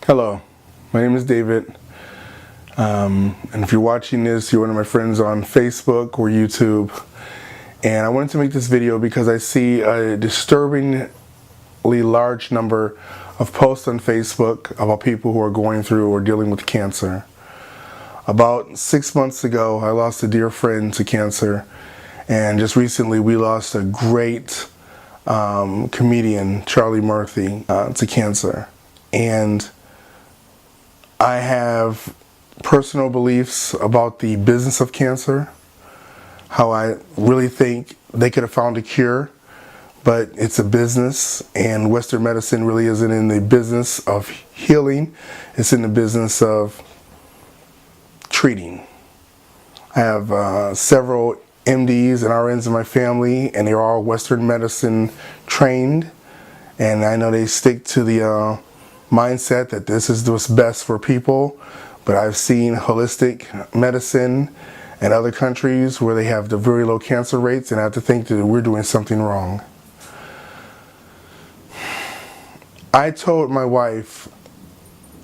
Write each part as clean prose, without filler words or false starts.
Hello, my name is David, and if you're watching this, you're one of my friends on Facebook or YouTube, and I wanted to make this video because I see a disturbingly large number of posts on Facebook about people who are going through or dealing with cancer. About 6 months ago, I lost a dear friend to cancer, and just recently we lost a great comedian, Charlie Murphy, to cancer. And I have personal beliefs about the business of cancer, how I really think they could have found a cure, but it's a business, and Western medicine really isn't in the business of healing, it's in the business of treating. I have several MDs and RNs in my family, and they're all Western medicine trained, and I know they stick to the mindset that this is what's best for people, but I've seen holistic medicine in other countries where they have the very low cancer rates, and I have to think that we're doing something wrong. I told my wife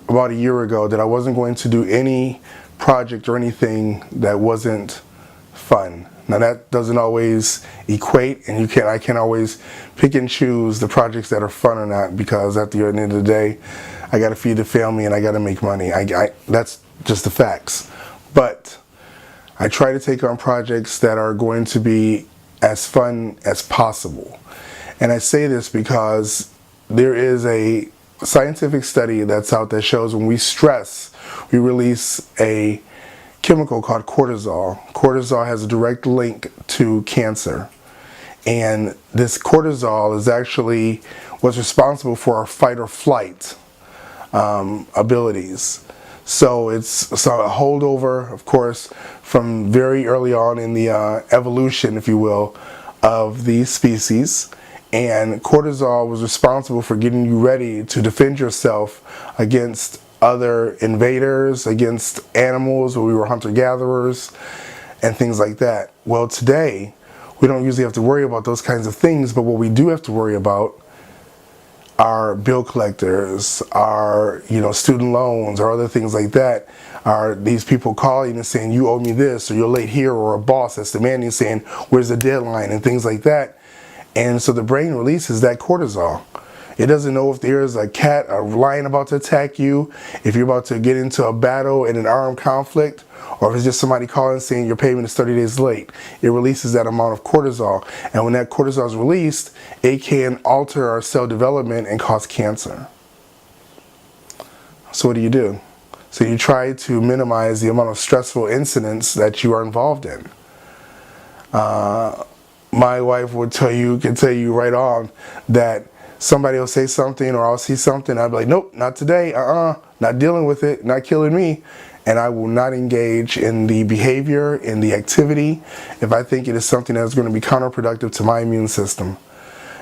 about a year ago that I wasn't going to do any project or anything that wasn't fun. Now that doesn't always equate, and I can't always pick and choose the projects that are fun or not, because at the end of the day, I got to feed the family and I got to make money. That's just the facts. But I try to take on projects that are going to be as fun as possible. And I say this because there is a scientific study that's out that shows when we stress, we release a chemical called cortisol. Cortisol has a direct link to cancer. And this cortisol is actually what's responsible for our fight or flight abilities. So it's a holdover, of course, from very early on in the evolution, if you will, of these species. And cortisol was responsible for getting you ready to defend yourself against other invaders, against animals where we were hunter-gatherers and things like that. Well, today we don't usually have to worry about those kinds of things, but what we do have to worry about are bill collectors, are student loans, or other things like that. Are these people calling and saying you owe me this, or you're late here, or a boss that's demanding, saying where's the deadline, and things like that. And so the brain releases that cortisol. It doesn't know if there's a cat, a lion about to attack you, if you're about to get into a battle in an armed conflict, or if it's just somebody calling saying your payment is 30 days late. It releases that amount of cortisol. And when that cortisol is released, it can alter our cell development and cause cancer. So what do? So you try to minimize the amount of stressful incidents that you are involved in. My wife can tell you right on that somebody will say something, or I'll see something, I'll be like, nope, not today, not dealing with it, not killing me. And I will not engage in the behavior, in the activity, if I think it is something that's going to be counterproductive to my immune system.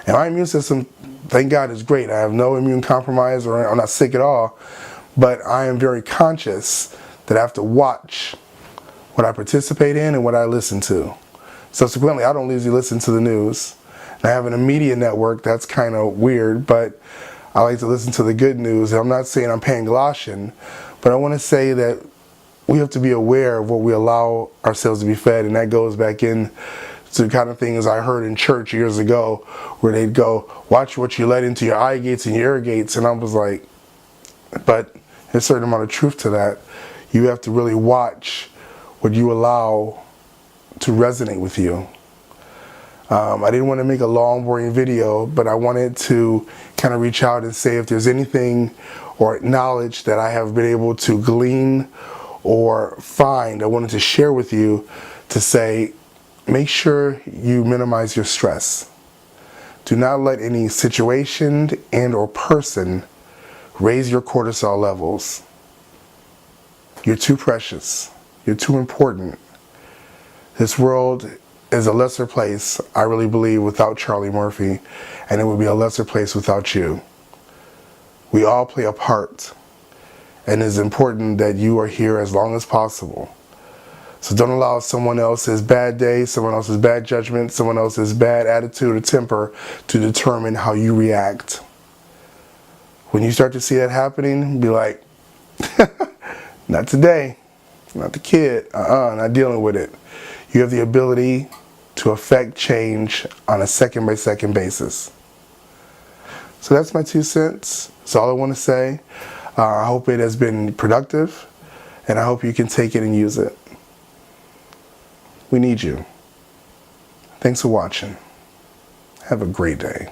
And my immune system, thank God, is great. I have no immune compromise, or I'm not sick at all, but I am very conscious that I have to watch what I participate in and what I listen to. Subsequently, I don't usually listen to the news. I have a media network that's kind of weird, but I like to listen to the good news. And I'm not saying I'm Panglossian, but I want to say that we have to be aware of what we allow ourselves to be fed, and that goes back in to the kind of things I heard in church years ago, where they'd go, watch what you let into your eye gates and your ear gates, and I was like, but there's a certain amount of truth to that. You have to really watch what you allow to resonate with you. I didn't want to make a long, boring video, but I wanted to kind of reach out and say if there's anything or knowledge that I have been able to glean or find, I wanted to share with you to say, make sure you minimize your stress. Do not let any situation and or person raise your cortisol levels. You're too precious. You're too important. This world is a lesser place, I really believe, without Charlie Murphy, and it would be a lesser place without you. We all play a part, and it's important that you are here as long as possible. So don't allow someone else's bad day, someone else's bad judgment, someone else's bad attitude or temper to determine how you react. When you start to see that happening, be like, not today, not the kid, not dealing with it. You have the ability to affect change on a second-by-second basis. So that's my 2 cents. That's all I want to say. I hope it has been productive, and I hope you can take it and use it. We need you. Thanks for watching. Have a great day.